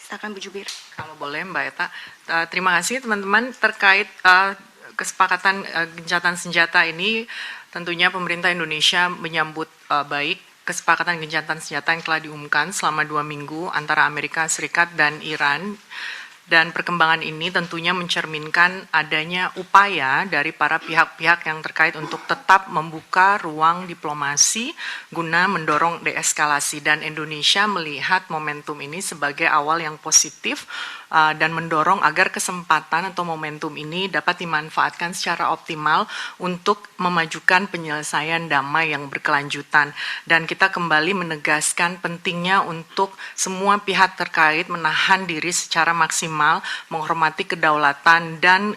Silakan Bu Jubir. Kalau boleh Mbak Eta, terima kasih teman-teman terkait kesepakatan gencatan senjata ini. Tentunya pemerintah Indonesia menyambut baik kesepakatan gencatan senjata yang telah diumumkan selama 2 minggu antara Amerika Serikat dan Iran. Dan perkembangan ini tentunya mencerminkan adanya upaya dari para pihak-pihak yang terkait untuk tetap membuka ruang diplomasi guna mendorong deeskalasi. Dan Indonesia melihat momentum ini sebagai awal yang positif dan mendorong agar kesempatan atau momentum ini dapat dimanfaatkan secara optimal untuk memajukan penyelesaian damai yang berkelanjutan. Dan kita kembali menegaskan pentingnya untuk semua pihak terkait menahan diri secara maksimal, menghormati kedaulatan dan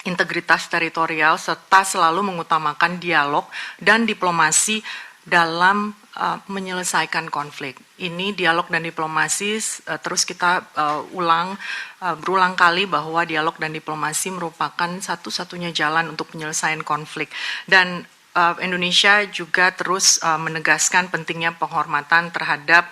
integritas teritorial, serta selalu mengutamakan dialog dan diplomasi dalam menyelesaikan konflik. Ini dialog dan diplomasi terus kita berulang kali bahwa dialog dan diplomasi merupakan satu-satunya jalan untuk penyelesaian konflik. Dan Indonesia juga terus menegaskan pentingnya penghormatan terhadap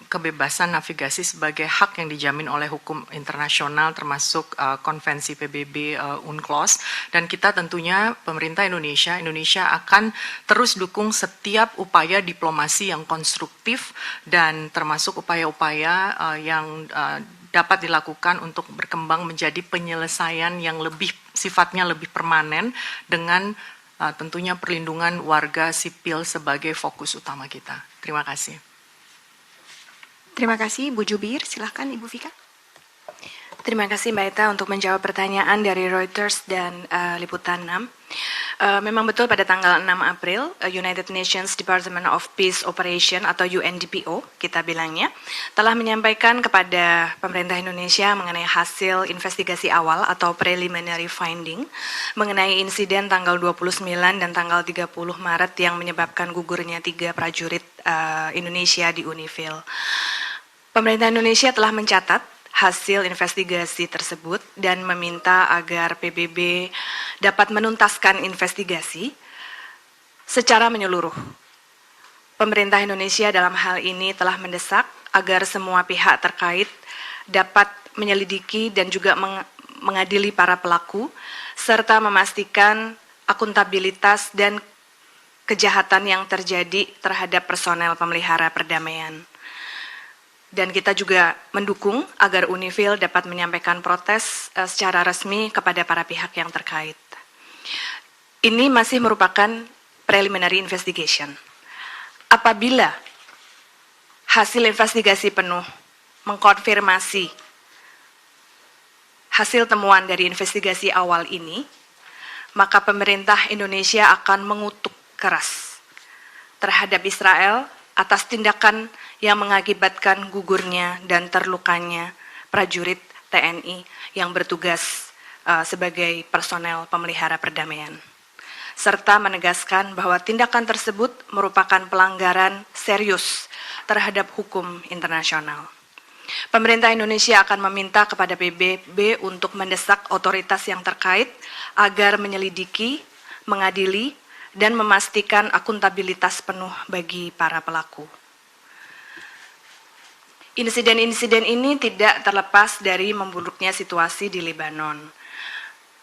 kebebasan navigasi sebagai hak yang dijamin oleh hukum internasional termasuk konvensi PBB UNCLOS. Dan kita tentunya pemerintah Indonesia akan terus dukung setiap upaya diplomasi yang konstruktif dan termasuk upaya-upaya yang dapat dilakukan untuk berkembang menjadi penyelesaian yang sifatnya lebih permanen dengan tentunya perlindungan warga sipil sebagai fokus utama kita. Terima kasih. Terima kasih Bu Jubir. Silahkan Ibu Vika. Terima kasih Mbak Eta untuk menjawab pertanyaan dari Reuters dan Liputan 6. Memang betul pada tanggal 6 April, United Nations Department of Peace Operation atau UNDPO, kita bilangnya, telah menyampaikan kepada pemerintah Indonesia mengenai hasil investigasi awal atau preliminary finding mengenai insiden tanggal 29 dan tanggal 30 Maret yang menyebabkan gugurnya 3 prajurit Indonesia di UNIFIL. Pemerintah Indonesia telah mencatat hasil investigasi tersebut dan meminta agar PBB dapat menuntaskan investigasi secara menyeluruh. Pemerintah Indonesia dalam hal ini telah mendesak agar semua pihak terkait dapat menyelidiki dan juga mengadili para pelaku serta memastikan akuntabilitas dan kejahatan yang terjadi terhadap personel pemelihara perdamaian. Dan kita juga mendukung agar UNIFIL dapat menyampaikan protes secara resmi kepada para pihak yang terkait. Ini masih merupakan preliminary investigation. Apabila hasil investigasi penuh mengkonfirmasi hasil temuan dari investigasi awal ini, maka pemerintah Indonesia akan mengutuk keras terhadap Israel atas tindakan yang mengakibatkan gugurnya dan terlukanya prajurit TNI yang bertugas sebagai personel pemelihara perdamaian, serta menegaskan bahwa tindakan tersebut merupakan pelanggaran serius terhadap hukum internasional. Pemerintah Indonesia akan meminta kepada PBB untuk mendesak otoritas yang terkait agar menyelidiki, mengadili, dan memastikan akuntabilitas penuh bagi para pelaku. Insiden-insiden ini tidak terlepas dari memburuknya situasi di Lebanon.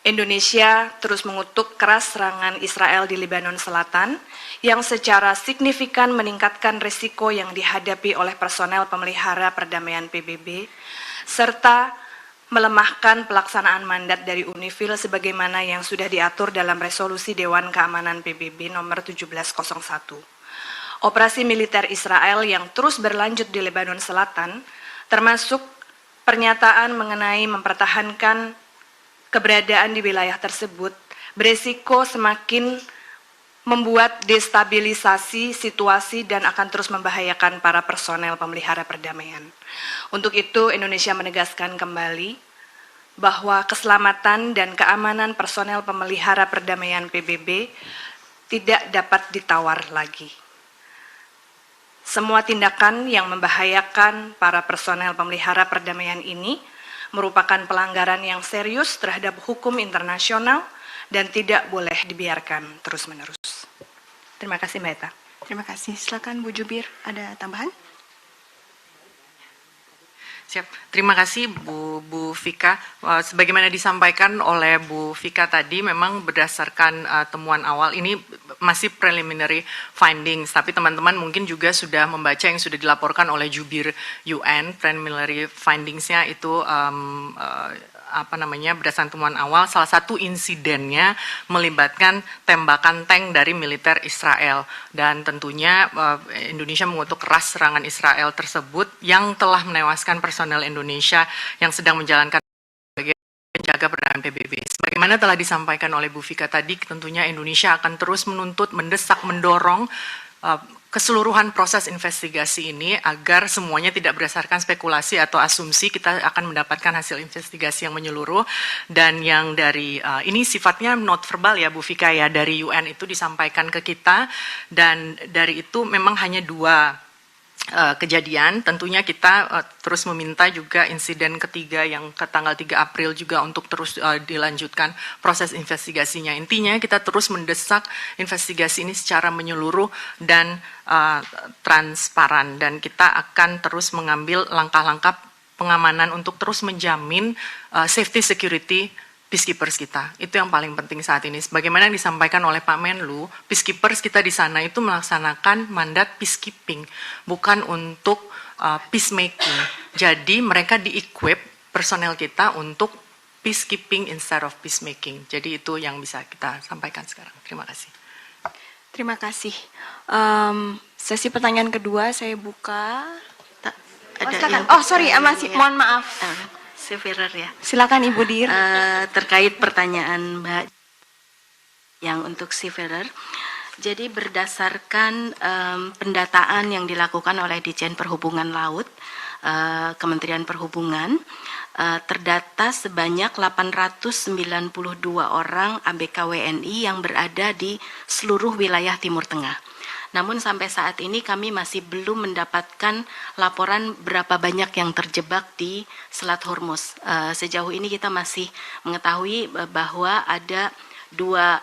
Indonesia terus mengutuk keras serangan Israel di Lebanon Selatan yang secara signifikan meningkatkan risiko yang dihadapi oleh personel pemelihara perdamaian PBB, serta melemahkan pelaksanaan mandat dari UNIFIL sebagaimana yang sudah diatur dalam resolusi Dewan Keamanan PBB nomor 1701. Operasi militer Israel yang terus berlanjut di Lebanon Selatan, termasuk pernyataan mengenai mempertahankan keberadaan di wilayah tersebut, beresiko semakin membuat destabilisasi situasi dan akan terus membahayakan para personel pemelihara perdamaian. Untuk itu, Indonesia menegaskan kembali bahwa keselamatan dan keamanan personel pemelihara perdamaian PBB tidak dapat ditawar lagi. Semua tindakan yang membahayakan para personel pemelihara perdamaian ini merupakan pelanggaran yang serius terhadap hukum internasional dan tidak boleh dibiarkan terus-menerus. Terima kasih Mbak Eta. Terima kasih. Silakan Bu Jubir, ada tambahan? Siap. Terima kasih Bu Vika. Sebagaimana disampaikan oleh Bu Vika tadi, memang berdasarkan temuan awal ini masih preliminary findings, tapi teman-teman mungkin juga sudah membaca yang sudah dilaporkan oleh jubir UN. Preliminary findings-nya itu berdasarkan temuan awal, salah satu insidennya melibatkan tembakan tank dari militer Israel, dan tentunya Indonesia mengutuk keras serangan Israel tersebut yang telah menewaskan personel Indonesia yang sedang menjalankan sebagai penjaga perdamaian PBB. Sebagaimana telah disampaikan oleh Bu Vika tadi, tentunya Indonesia akan terus menuntut, mendesak, mendorong keseluruhan proses investigasi ini agar semuanya tidak berdasarkan spekulasi atau asumsi. Kita akan mendapatkan hasil investigasi yang menyeluruh, dan yang dari ini sifatnya not verbal ya Bu Vika ya, dari UN itu disampaikan ke kita, dan dari itu memang hanya 2 kejadian. Tentunya kita terus meminta juga insiden ketiga yang ke tanggal 3 April juga untuk terus dilanjutkan proses investigasinya. Intinya kita terus mendesak investigasi ini secara menyeluruh dan transparan, dan kita akan terus mengambil langkah-langkah pengamanan untuk terus menjamin safety security peacekeepers kita. Itu yang paling penting saat ini. Sebagaimana yang disampaikan oleh Pak Menlu, peacekeepers kita di sana itu melaksanakan mandat peacekeeping, bukan untuk peacemaking. Jadi mereka di-equip personel kita untuk peacekeeping instead of peacemaking. Jadi itu yang bisa kita sampaikan sekarang. Terima kasih. Terima kasih. Sesi pertanyaan kedua saya buka. Sorry, masih mohon maaf. Severer ya. Silakan Ibu Dir. Terkait pertanyaan Mbak yang untuk Severer. Jadi berdasarkan pendataan yang dilakukan oleh Ditjen Perhubungan Laut, Kementerian Perhubungan, terdata sebanyak 892 orang ABK WNI yang berada di seluruh wilayah Timur Tengah. Namun sampai saat ini kami masih belum mendapatkan laporan berapa banyak yang terjebak di Selat Hormuz. Sejauh ini kita masih mengetahui bahwa ada 2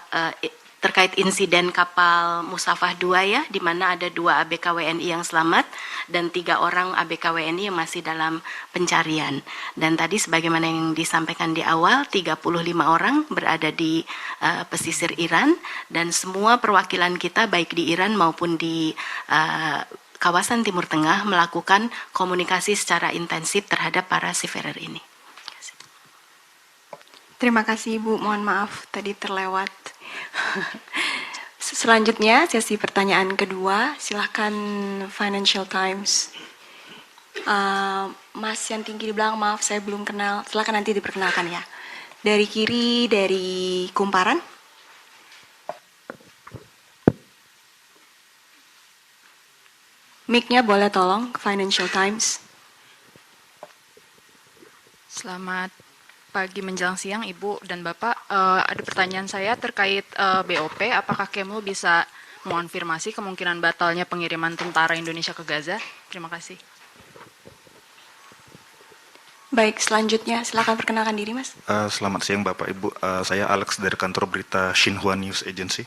terkait insiden kapal Musafah 2 ya, di mana ada 2 ABK WNI yang selamat dan 3 orang ABK WNI yang masih dalam pencarian. Dan tadi sebagaimana yang disampaikan di awal, 35 orang berada di pesisir Iran, dan semua perwakilan kita baik di Iran maupun di kawasan Timur Tengah melakukan komunikasi secara intensif terhadap para seafarer ini. Terima kasih Ibu, mohon maaf tadi terlewat. Selanjutnya sesi pertanyaan kedua, silahkan Financial Times. Mas yang tinggi di belakang, maaf saya belum kenal, silahkan nanti diperkenalkan ya. Dari kiri, dari Kumparan. Mic-nya boleh tolong, Financial Times. Selamat pagi menjelang siang Ibu dan Bapak. Ada pertanyaan saya terkait BOP. Apakah Kemlu bisa mengonfirmasi kemungkinan batalnya pengiriman tentara Indonesia ke Gaza? Terima kasih. Baik, selanjutnya silakan perkenalkan diri Mas. Selamat siang Bapak Ibu. Saya Alex dari kantor berita Xinhua News Agency.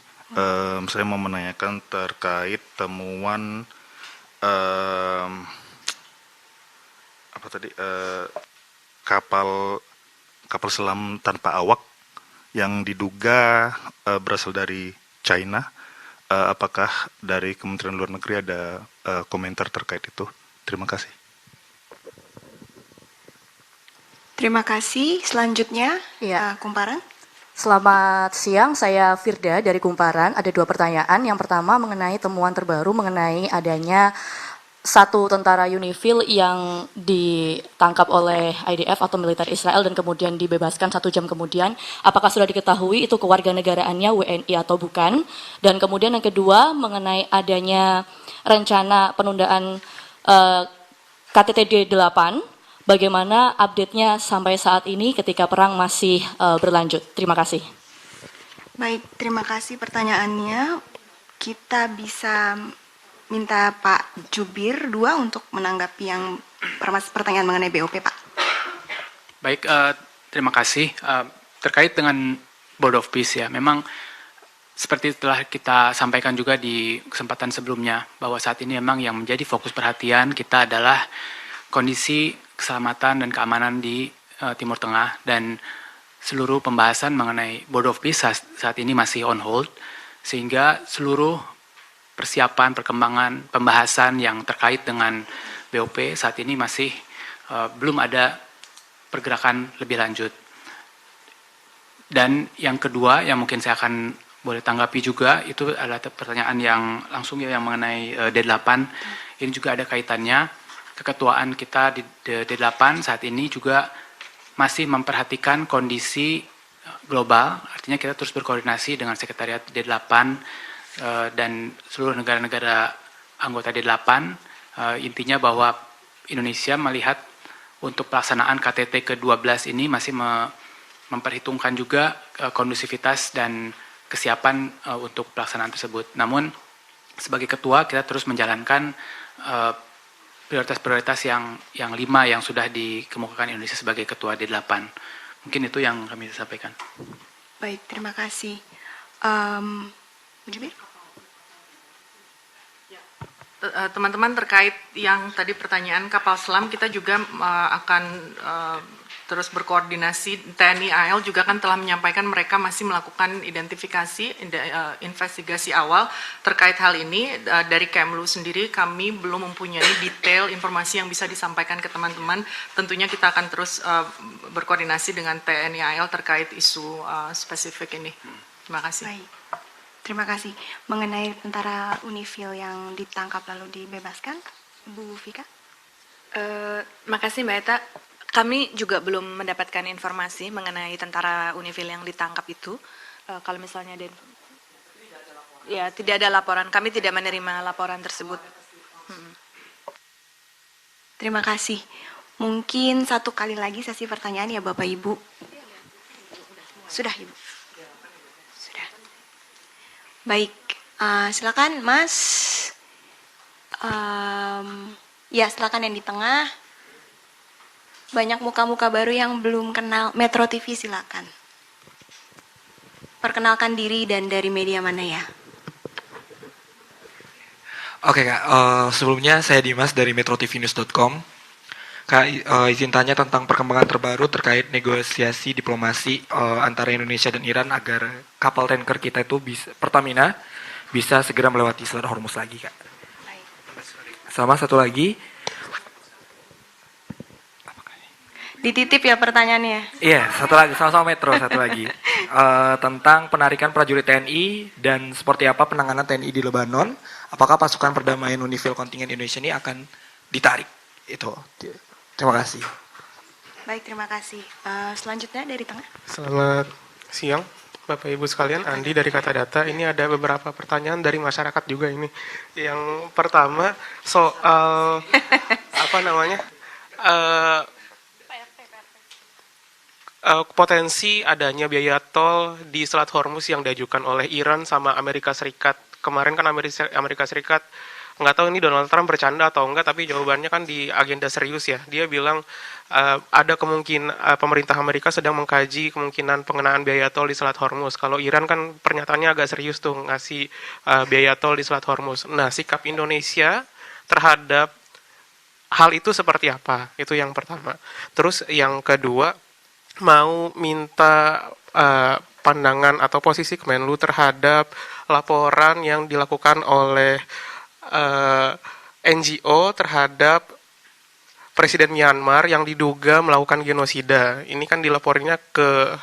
Saya mau menanyakan terkait temuan kapal selam tanpa awak yang diduga berasal dari China. Apakah dari Kementerian Luar Negeri ada komentar terkait itu? Terima kasih. Terima kasih. Selanjutnya, Ya. Kumparan. Selamat siang, saya Firda dari Kumparan. Ada 2 pertanyaan. Yang pertama mengenai temuan terbaru mengenai adanya 1 tentara UNIFIL yang ditangkap oleh IDF atau militer Israel dan kemudian dibebaskan 1 jam kemudian. Apakah sudah diketahui itu kewarganegaraannya WNI atau bukan? Dan kemudian yang kedua mengenai adanya rencana penundaan KTT 8. Bagaimana update-nya sampai saat ini ketika perang masih berlanjut? Terima kasih. Baik, terima kasih pertanyaannya. Kita bisa minta Pak Jubir 2 untuk menanggapi yang pertanyaan mengenai BOP, Pak. Baik, terima kasih. Terkait dengan Board of Peace ya, memang seperti telah kita sampaikan juga di kesempatan sebelumnya, bahwa saat ini memang yang menjadi fokus perhatian kita adalah kondisi keselamatan dan keamanan di Timur Tengah, dan seluruh pembahasan mengenai Board of Peace saat ini masih on hold, sehingga seluruh persiapan, perkembangan, pembahasan yang terkait dengan BOP saat ini masih belum ada pergerakan lebih lanjut. Dan yang kedua yang mungkin saya akan boleh tanggapi juga, itu adalah pertanyaan yang langsung yang mengenai D8. Ini juga ada kaitannya. Keketuaan kita di D8 saat ini juga masih memperhatikan kondisi global, artinya kita terus berkoordinasi dengan Sekretariat D8 dan seluruh negara-negara anggota D8. Intinya bahwa Indonesia melihat untuk pelaksanaan KTT ke-12 ini masih memperhitungkan juga kondusivitas dan kesiapan untuk pelaksanaan tersebut. Namun sebagai ketua kita terus menjalankan prioritas-prioritas yang 5 yang sudah dikemukakan Indonesia sebagai ketua D8. Mungkin itu yang kami sampaikan. Baik, terima kasih. Jubir? Teman-teman, terkait yang tadi pertanyaan kapal selam, kita juga akan terus berkoordinasi. TNI AL juga kan telah menyampaikan mereka masih melakukan identifikasi, investigasi awal terkait hal ini. Dari Kemlu sendiri kami belum mempunyai detail informasi yang bisa disampaikan ke teman-teman. Tentunya kita akan terus berkoordinasi dengan TNI AL terkait isu spesifik ini. Terima kasih. Baik. Terima kasih. Mengenai tentara Unifil yang ditangkap lalu dibebaskan, Bu Vika? Makasih Mbak Eta. Kami juga belum mendapatkan informasi mengenai tentara Unifil yang ditangkap itu. Kalau misalnya ada, ya tidak ada laporan. Kami tidak menerima laporan tersebut. Terima kasih. Mungkin satu kali lagi sesi pertanyaan ya Bapak Ibu. Sudah Ibu. Sudah. Baik, silakan Mas. Ya silakan yang di tengah. Banyak muka-muka baru yang belum kenal Metro TV, silakan. Perkenalkan diri dan dari media mana ya? Oke Kak, sebelumnya saya Dimas dari metrotvnews.com. Kak, izin tanya tentang perkembangan terbaru terkait negosiasi diplomasi antara Indonesia dan Iran agar kapal tanker kita itu Pertamina bisa segera melewati Selat Hormuz lagi Kak. Sama satu lagi. Dititip ya pertanyaannya. Iya, satu lagi, sama-sama Metro, satu lagi. Tentang penarikan prajurit TNI dan seperti apa penanganan TNI di Lebanon. Apakah pasukan perdamaian Unifil kontingen Indonesia ini akan ditarik? Itu. Terima kasih. Baik, terima kasih. Selanjutnya dari tengah. Selamat siang, Bapak Ibu sekalian. Andi dari Kata Data. Ini ada beberapa pertanyaan dari masyarakat juga ini. Yang pertama soal apa namanya? Potensi adanya biaya tol di Selat Hormuz yang diajukan oleh Iran sama Amerika Serikat. Kemarin kan Amerika Serikat, nggak tahu ini Donald Trump bercanda atau enggak, tapi jawabannya kan di agenda serius ya. Dia bilang ada kemungkinan pemerintah Amerika sedang mengkaji kemungkinan pengenaan biaya tol di Selat Hormuz. Kalau Iran kan pernyataannya agak serius tuh ngasih biaya tol di Selat Hormuz. Nah, sikap Indonesia terhadap hal itu seperti apa? Itu yang pertama. Terus yang kedua, mau minta pandangan atau posisi Kemenlu terhadap laporan yang dilakukan oleh NGO terhadap Presiden Myanmar yang diduga melakukan genosida. Ini kan dilapornya ke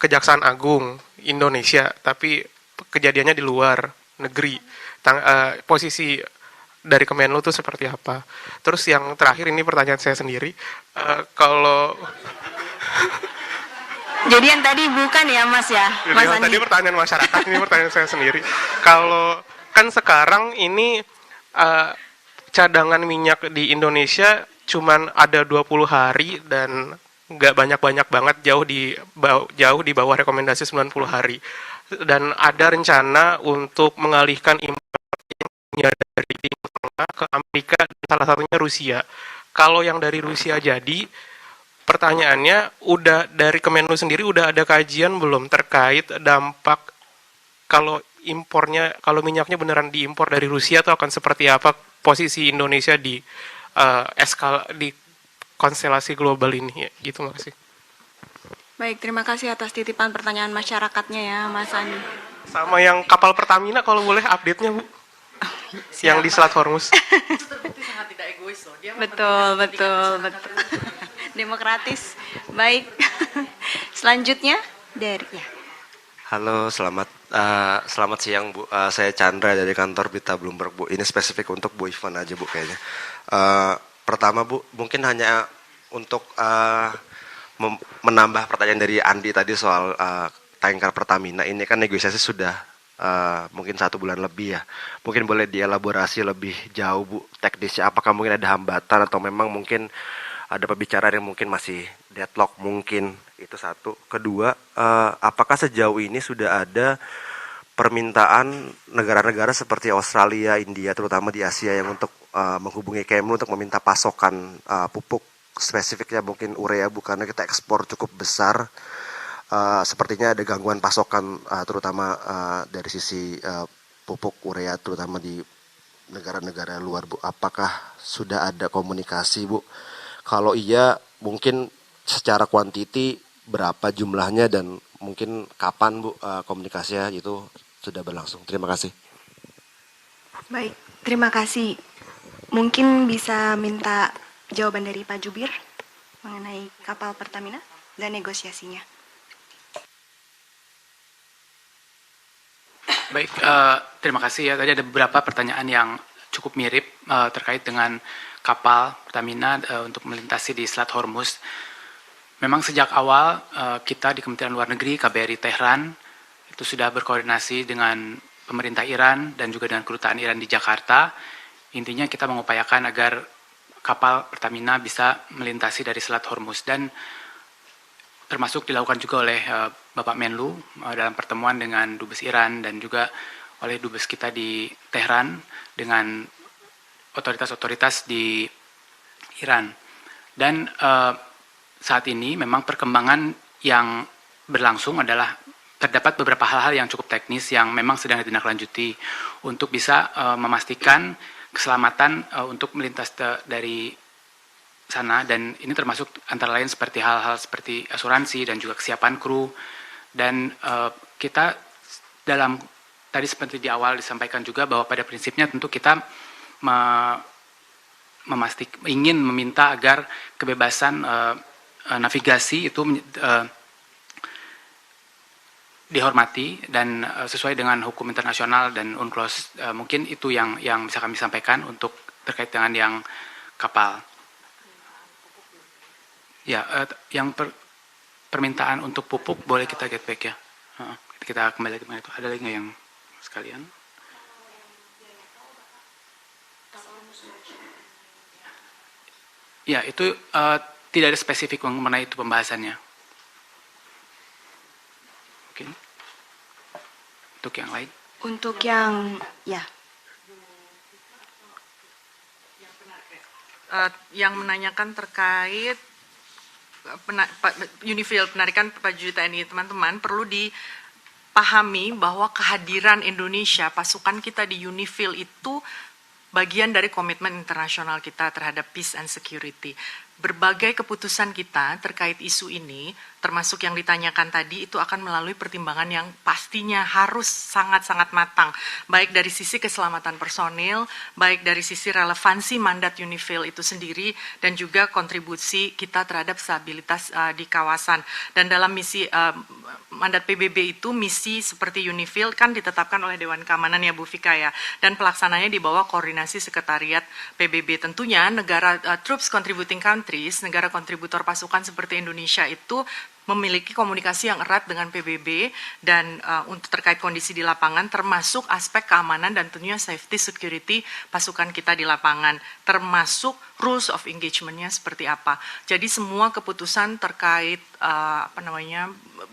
Kejaksaan Agung Indonesia, tapi kejadiannya di luar negeri. Posisi dari Kemenlu itu seperti apa? Terus yang terakhir, ini pertanyaan saya sendiri, kalau jadi yang tadi bukan ya Mas ya? Mas Andi. Tadi pertanyaan masyarakat, ini pertanyaan saya sendiri. Kalau kan sekarang ini cadangan minyak di Indonesia cuman ada 20 hari dan nggak banyak-banyak banget, jauh di bawah rekomendasi 90 hari. Dan ada rencana untuk mengalihkan impornya dari Timur Tengah ke Amerika, salah satunya Rusia. Kalau yang dari Rusia jadi, pertanyaannya, udah dari Kemenlu sendiri udah ada kajian belum terkait dampak kalau minyaknya beneran diimpor dari Rusia, itu akan seperti apa posisi Indonesia di konstelasi global ini ya, gitu makasih. Baik, terima kasih atas titipan pertanyaan masyarakatnya ya, Mas Andi. Sama yang kapal Pertamina kalau boleh update-nya Bu, yang di Selat Hormuz. Itu terbukti sangat tidak egois loh. Dia Betul. Demokratis. Baik. Selanjutnya dari ya. Halo, selamat siang Bu. Saya Chandra dari kantor Berita Bloomberg Bu. Ini spesifik untuk Bu Ivan aja Bu kayaknya. Pertama Bu, mungkin hanya untuk menambah pertanyaan dari Andi tadi soal tanker Pertamina. Ini kan negosiasi sudah mungkin 1 bulan lebih ya. Mungkin boleh dielaborasi lebih jauh Bu teknisnya. Apakah mungkin ada hambatan atau memang mungkin ada pembicaraan yang mungkin masih deadlock mungkin. Itu satu. Kedua, apakah sejauh ini sudah ada permintaan negara-negara seperti Australia, India, terutama di Asia yang untuk menghubungi Kemlu untuk meminta pasokan pupuk spesifiknya mungkin urea, karena kita ekspor cukup besar. Sepertinya ada gangguan pasokan terutama dari sisi pupuk urea terutama di negara-negara luar Bu. Apakah sudah ada komunikasi Bu? Kalau iya, mungkin secara kuantiti berapa jumlahnya dan mungkin kapan Bu komunikasinya itu sudah berlangsung. Terima kasih. Baik, terima kasih. Mungkin bisa minta jawaban dari Pak Jubir mengenai kapal Pertamina dan negosiasinya. Baik, terima kasih ya. Tadi ada beberapa pertanyaan yang cukup mirip terkait dengan kapal Pertamina untuk melintasi di Selat Hormuz. Memang sejak awal kita di Kementerian Luar Negeri, KBRI Tehran, itu sudah berkoordinasi dengan pemerintah Iran dan juga dengan kedutaan Iran di Jakarta. Intinya kita mengupayakan agar kapal Pertamina bisa melintasi dari Selat Hormuz dan termasuk dilakukan juga oleh Bapak Menlu dalam pertemuan dengan Dubes Iran dan juga oleh Dubes kita di Tehran dengan otoritas-otoritas di Iran. Dan saat ini memang perkembangan yang berlangsung adalah terdapat beberapa hal-hal yang cukup teknis yang memang sedang ditindaklanjuti untuk bisa memastikan keselamatan untuk melintas dari sana, dan ini termasuk antara lain seperti hal-hal seperti asuransi dan juga kesiapan kru. Dan kita dalam tadi seperti di awal disampaikan juga bahwa pada prinsipnya tentu kita ingin meminta agar kebebasan navigasi itu dihormati dan sesuai dengan hukum internasional dan UNCLOS. Mungkin itu yang bisa kami sampaikan untuk terkait dengan yang kapal. Ya, yang permintaan untuk pupuk boleh kita get back ya. Kita kembali ke itu. Ada lagi nggak yang sekalian? Ya, itu tidak ada spesifik mengenai itu pembahasannya. Oke. Untuk yang lain? Untuk yang, ya. Yang menanyakan terkait Unifil, penarikan prajurit TNI, teman-teman perlu dipahami bahwa kehadiran Indonesia, pasukan kita di Unifil itu bagian dari komitmen internasional kita terhadap peace and security. Berbagai keputusan kita terkait isu ini, termasuk yang ditanyakan tadi, itu akan melalui pertimbangan yang pastinya harus sangat-sangat matang, baik dari sisi keselamatan personil, baik dari sisi relevansi mandat Unifil itu sendiri, dan juga kontribusi kita terhadap stabilitas di kawasan. Dan dalam misi mandat PBB itu, misi seperti Unifil kan ditetapkan oleh Dewan Keamanan ya Bu Fika ya, dan pelaksananya di bawah koordinasi Sekretariat PBB. Tentunya negara troops contributing countries, negara kontributor pasukan seperti Indonesia itu memiliki komunikasi yang erat dengan PBB dan untuk terkait kondisi di lapangan, termasuk aspek keamanan dan tentunya safety security pasukan kita di lapangan, termasuk rules of engagement-nya seperti apa. Jadi semua keputusan terkait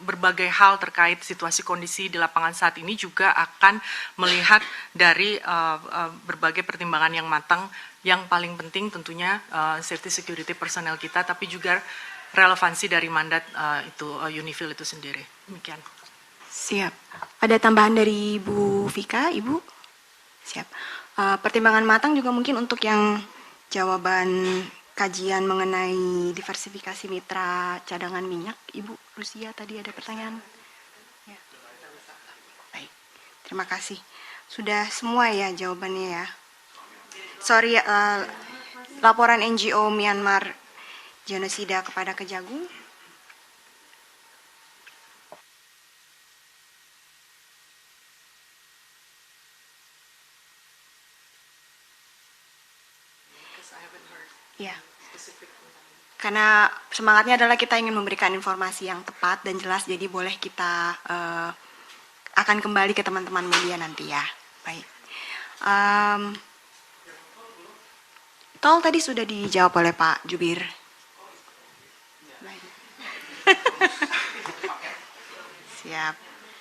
berbagai hal terkait situasi kondisi di lapangan saat ini juga akan melihat dari berbagai pertimbangan yang matang. Yang paling penting tentunya safety security personel kita, tapi juga relevansi dari mandat Unifil itu sendiri. Demikian. Siap. Ada tambahan dari Bu Vika, Ibu? Siap. Pertimbangan matang juga mungkin untuk yang jawaban kajian mengenai diversifikasi mitra cadangan minyak. Ibu Rusia tadi ada pertanyaan. Ya. Baik, terima kasih. Sudah semua ya jawabannya ya. Sorry, laporan NGO Myanmar genosida kepada Kejagung. Ya, karena semangatnya adalah kita ingin memberikan informasi yang tepat dan jelas, jadi boleh kita akan kembali ke teman-teman media nanti ya. Baik. Tol tadi sudah dijawab oleh Pak Jubir. Baik. Siap.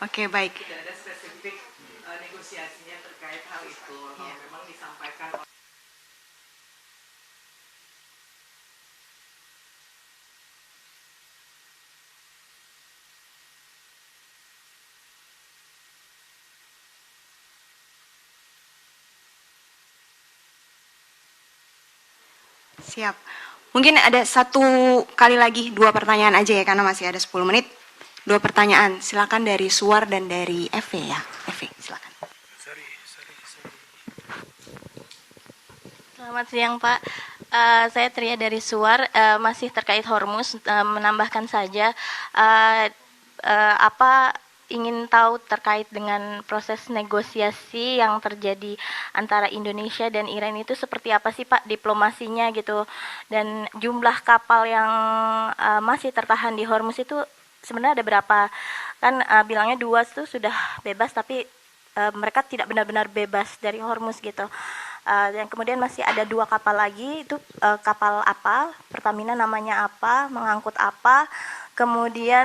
Oke, baik. Tidak ada spesifik negosiasinya terkait hal itu. Kalau memang disampaikan. Siap. Mungkin ada satu kali lagi 2 pertanyaan aja ya, karena masih ada 10 menit. 2 pertanyaan, silakan dari Suar dan dari FV ya. FV, silakan. Selamat siang Pak, saya Tria dari Suar, masih terkait Hormuz, menambahkan saja apa ingin tahu terkait dengan proses negosiasi yang terjadi antara Indonesia dan Iran itu seperti apa sih Pak diplomasinya gitu, dan jumlah kapal yang masih tertahan di Hormuz itu sebenarnya ada berapa? Kan bilangnya 2 itu sudah bebas, tapi mereka tidak benar-benar bebas dari Hormuz gitu. Dan kemudian masih ada 2 kapal lagi, itu kapal apa, Pertamina namanya apa, mengangkut apa. Kemudian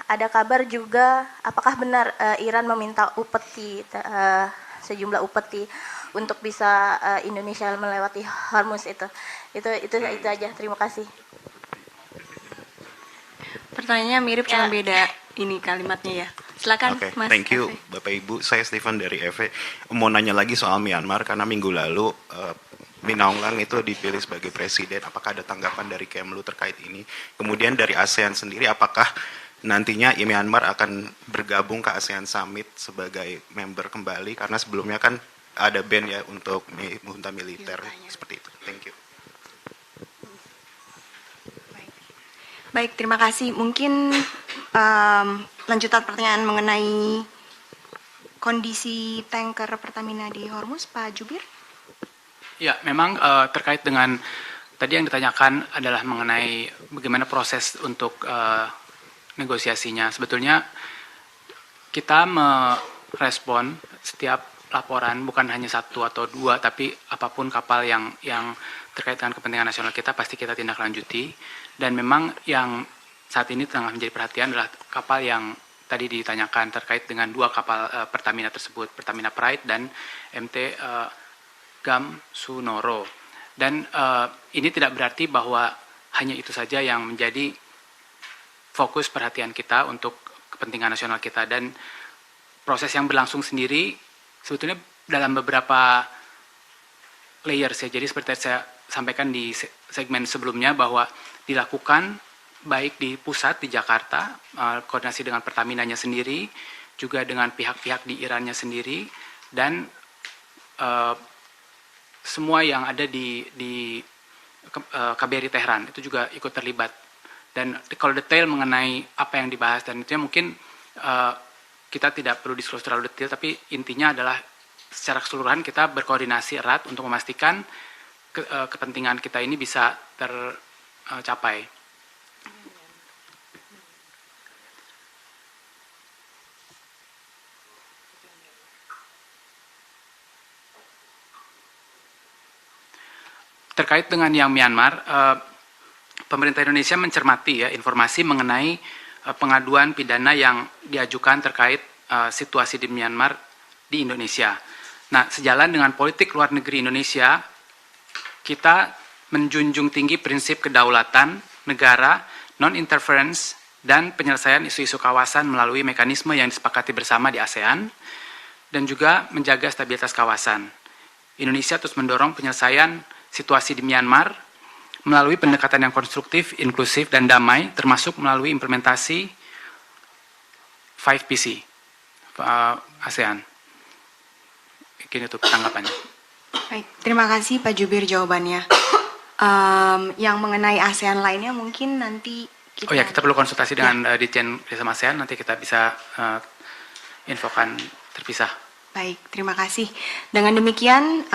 ada kabar juga, apakah benar Iran meminta upeti, sejumlah upeti untuk bisa Indonesia melewati Hormuz itu. Itu aja. Terima kasih. Pertanyaannya mirip, cuma beda ini kalimatnya ya. Silakan, Oke, Mas. thank you FV. Bapak Ibu. Saya Stephen dari EV. Mau nanya lagi soal Myanmar karena minggu lalu Min Aung Hlaing itu dipilih sebagai presiden. Apakah ada tanggapan dari Kemlu terkait ini? Kemudian dari ASEAN sendiri, apakah nantinya Myanmar akan bergabung ke ASEAN Summit sebagai member kembali? Karena sebelumnya kan ada ban ya untuk junta militer seperti itu. Thank you. Baik, terima kasih. Mungkin lanjutan pertanyaan mengenai kondisi tanker Pertamina di Hormuz, Pak Jubir. Ya, memang terkait dengan tadi yang ditanyakan adalah mengenai bagaimana proses untuk negosiasinya. Sebetulnya kita merespon setiap laporan, bukan hanya 1 atau 2, tapi apapun kapal yang terkait dengan kepentingan nasional kita pasti kita tindak lanjuti. Dan memang yang saat ini tengah menjadi perhatian adalah kapal yang tadi ditanyakan terkait dengan 2 kapal Pertamina tersebut, Pertamina Pride dan MT Gam Sunoro. Dan ini tidak berarti bahwa hanya itu saja yang menjadi fokus perhatian kita untuk kepentingan nasional kita, dan proses yang berlangsung sendiri sebetulnya dalam beberapa layers ya. Jadi seperti saya sampaikan di segmen sebelumnya bahwa dilakukan baik di pusat di Jakarta, koordinasi dengan Pertaminanya sendiri, juga dengan pihak-pihak di Irannya sendiri, dan semua yang ada di KBRI Tehran itu juga ikut terlibat. Dan kalau detail mengenai apa yang dibahas dan itu mungkin kita tidak perlu disclose terlalu detail, tapi intinya adalah secara keseluruhan kita berkoordinasi erat untuk memastikan kepentingan kita ini bisa tercapai. Terkait dengan yang Myanmar, pemerintah Indonesia mencermati ya informasi mengenai pengaduan pidana yang diajukan terkait situasi di Myanmar di Indonesia. Nah, sejalan dengan politik luar negeri Indonesia, kita menjunjung tinggi prinsip kedaulatan negara, non-interference, dan penyelesaian isu-isu kawasan melalui mekanisme yang disepakati bersama di ASEAN, dan juga menjaga stabilitas kawasan. Indonesia terus mendorong penyelesaian situasi di Myanmar melalui pendekatan yang konstruktif, inklusif, dan damai, termasuk melalui implementasi 5PC ASEAN. Begini untuk tanggapannya. Baik, terima kasih Pak Jubir jawabannya. Yang mengenai ASEAN lainnya mungkin nanti kita... Oh ya, kita perlu konsultasi dengan Ditjen Kerjasama ASEAN, nanti kita bisa infokan terpisah. Baik, terima kasih. Dengan demikian